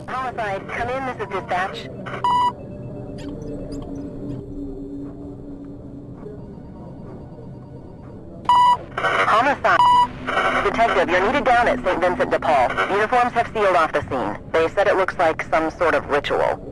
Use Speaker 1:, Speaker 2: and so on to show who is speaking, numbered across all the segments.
Speaker 1: Homicide, come in, this is dispatch. Homicide. Detective, you're needed down at St. Vincent de Paul. Uniforms have sealed off the scene. They said it looks like some sort of ritual.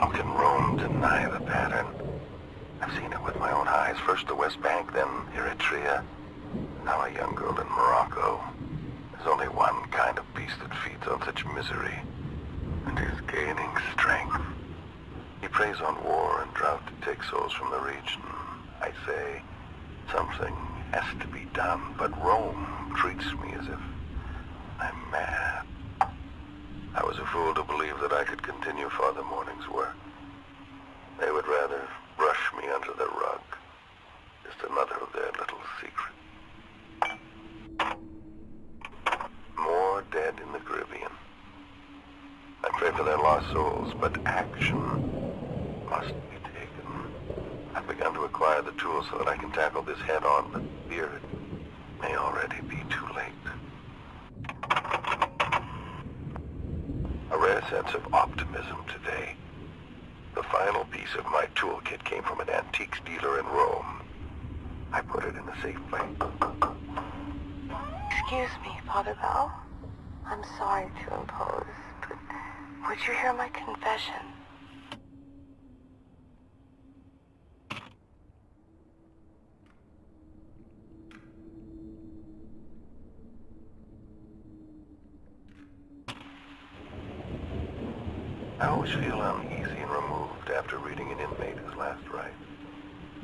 Speaker 2: How can Rome deny the pattern? I've seen it with my own eyes. First the West Bank, then Eritrea. Now a young girl in Morocco. There's only one kind of beast that feeds on such misery, and is gaining strength. He preys on war and drought to take souls from the region. I say, something has to be done, but Rome treats me as if I'm mad. I was a fool to believe that I could continue Father Morning's work. They would rather brush me under the rug. Just another of their little secrets. More dead in the Caribbean. I pray for their lost souls, but action must be taken. I've begun to acquire the tools so that I can tackle this head-on, but fear it may already be too late. A rare sense of optimism today. The final piece of my toolkit came from an antiques dealer in Rome. I put it in a safe place.
Speaker 3: Excuse me, Father Bell. I'm sorry to impose, but would you hear my confession?
Speaker 2: I always feel uneasy and removed after reading an inmate his last rites.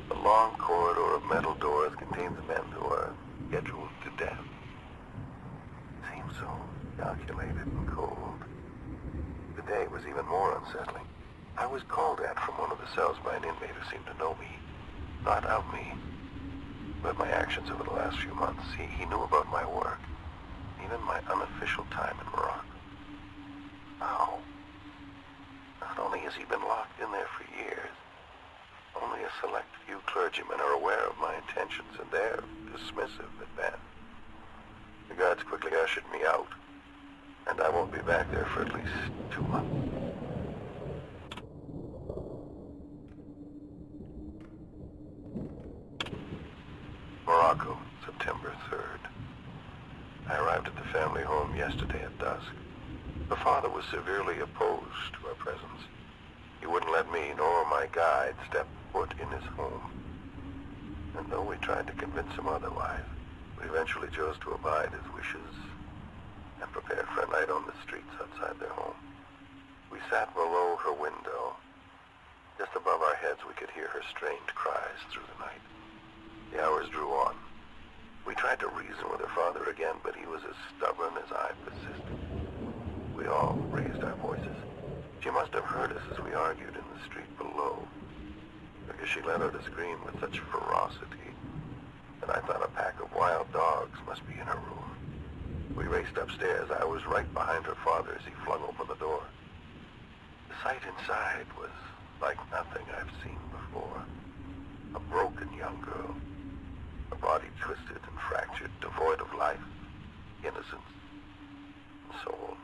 Speaker 2: The long corridor of metal doors contains men who are scheduled to death. It seems so calculated and cold. The day was even more unsettling. I was called at from one of the cells by an inmate who seemed to know me. Not of me, but my actions over the last few months. He knew about my work, even my unofficial time in Morocco. How? Not only has he been locked in there for years, only a select few clergymen are aware of my intentions, and they're dismissive at best. The guards quickly ushered me out, and I won't be back there for at least 2 months. Morocco, September 3rd. I arrived at the family home yesterday at dusk. The father was severely opposed to our presence. He wouldn't let me nor my guide step foot in his home. And though we tried to convince him otherwise, we eventually chose to abide his wishes and prepared for a night on the streets outside their home. We sat below her window. Just above our heads we could hear her strained cries through the night. The hours drew on. We tried to reason with her father again, but he was as stubborn as I persisted. We all raised our voices. She must have heard us as we argued in the street below, because she let out a scream with such ferocity that I thought a pack of wild dogs must be in her room. We raced upstairs. I was right behind her father as he flung open the door. The sight inside was like nothing I've seen before. A broken young girl, her body twisted and fractured, devoid of life, innocence, and soul.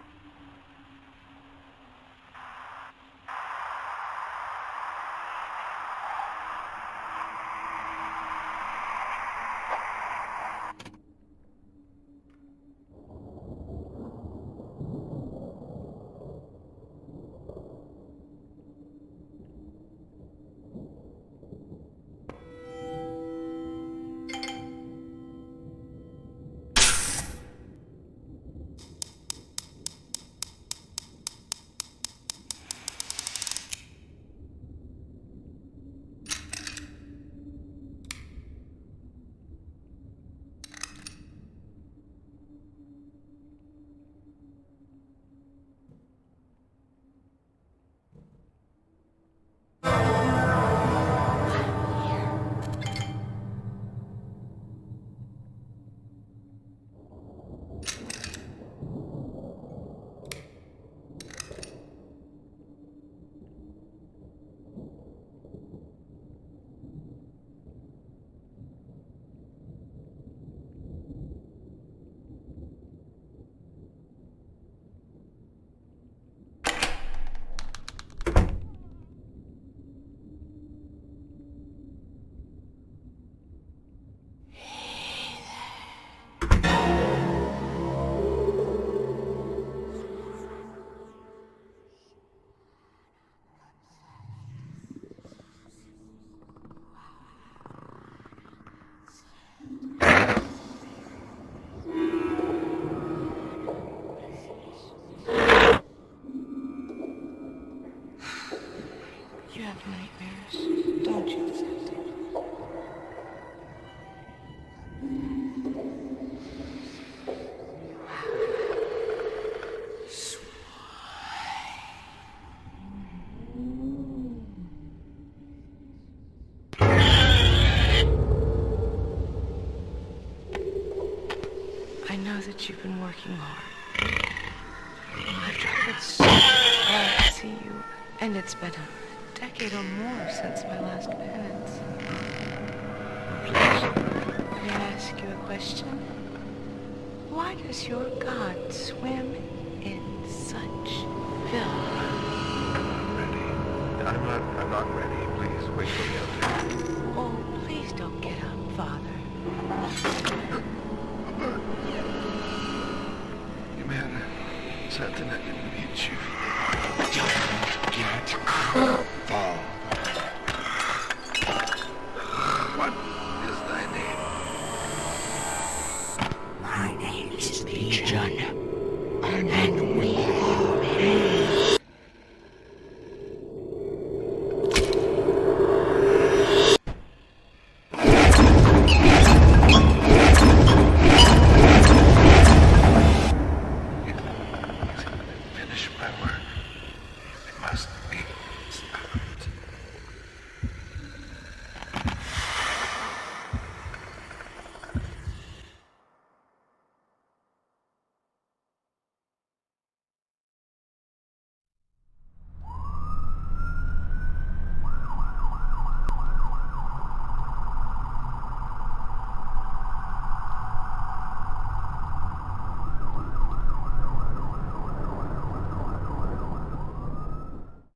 Speaker 3: that you've been working hard. I've traveled so far to see you, and it's been a decade or more since my last penance. May I ask you a question? Why does your God swim in such filth?
Speaker 2: Ready? I'm not ready. Please, wait for me out there.
Speaker 3: Oh, please don't get up, Father.
Speaker 2: You man, certain I didn't meet you.
Speaker 4: Get up, Father.
Speaker 2: What is thy name?
Speaker 4: My name is Legion.